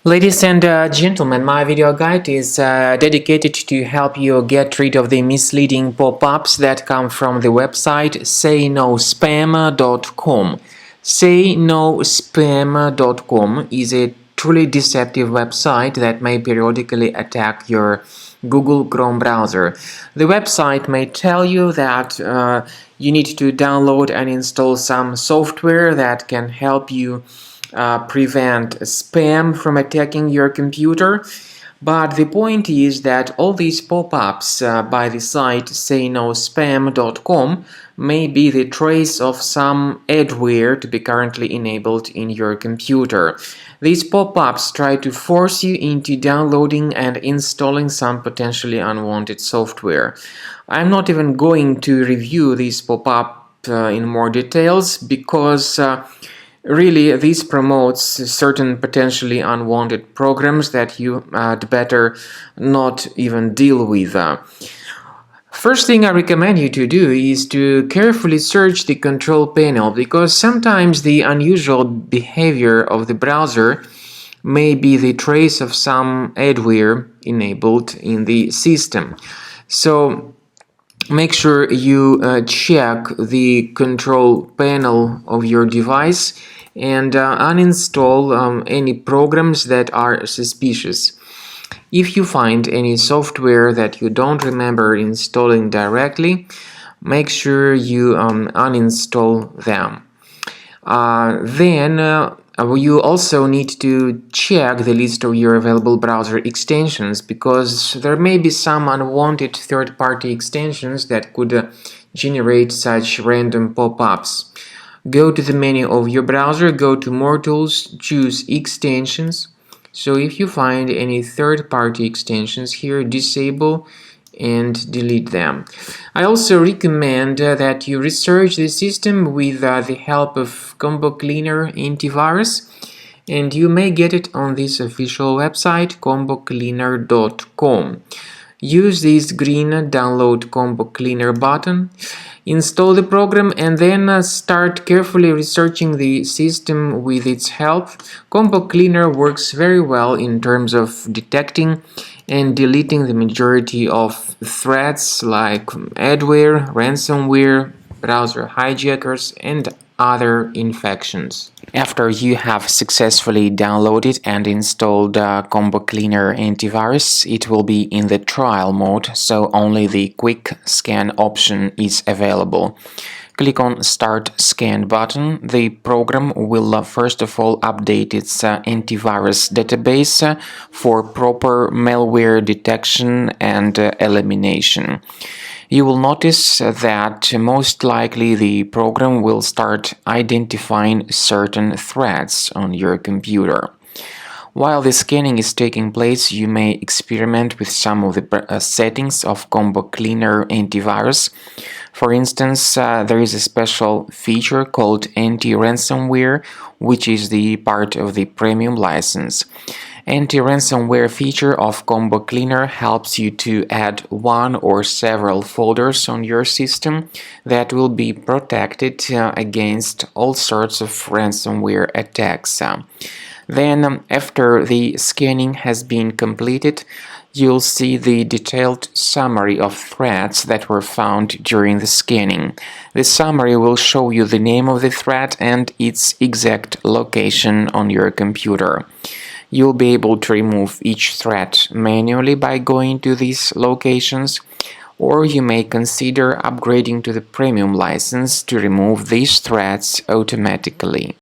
Ladies and gentlemen, my video guide is dedicated to help you get rid of the misleading pop-ups that come from the website Saynospamcom. Saynospamcom is a truly deceptive website that may periodically attack your Google Chrome browser. The website may tell you that you need to download and install some software that can help you prevent spam from attacking your computer. But the point is that all these pop-ups by the site Saynospam.com may be the trace of some adware to be currently enabled in your computer. These pop-ups try to force you into downloading and installing some potentially unwanted software. I'm not even going to review this pop-up in more details because really, this promotes certain potentially unwanted programs that you had better not even deal with. First thing I recommend you to do is to carefully search the control panel, because sometimes the unusual behavior of the browser may be the trace of some adware enabled in the system. So make sure you check the control panel of your device and uninstall any programs that are suspicious. If you find any software that you don't remember installing directly, make sure you uninstall them. Then you also need to check the list of your available browser extensions, because there may be some unwanted third-party extensions that could generate such random pop-ups. Go to the menu of your browser, go to More Tools, choose Extensions. So if you find any third-party extensions here, disable and delete them. I also recommend that you research the system with the help of Combo Cleaner antivirus, and you may get it on this official website combocleaner.com. Use this green Download Combo Cleaner button, install the program, and then start carefully researching the system with its help. Combo Cleaner works very well in terms of detecting and deleting the majority of threats like adware, ransomware, browser hijackers, and other infections. After you have successfully downloaded and installed Combo Cleaner antivirus, it will be in the trial mode, so only the quick scan option is available. Click on Start Scan button. The program will first of all update its antivirus database for proper malware detection and elimination. You will notice that most likely the program will start identifying certain threats on your computer. While the scanning is taking place, you may experiment with some of the settings of Combo Cleaner antivirus. For instance, there is a special feature called anti-ransomware, which is the part of the premium license. Anti-ransomware feature of Combo Cleaner helps you to add one or several folders on your system that will be protected against all sorts of ransomware attacks. Then, after the scanning has been completed, you'll see the detailed summary of threats that were found during the scanning. The summary will show you the name of the threat and its exact location on your computer. You'll be able to remove each threat manually by going to these locations, or you may consider upgrading to the premium license to remove these threats automatically.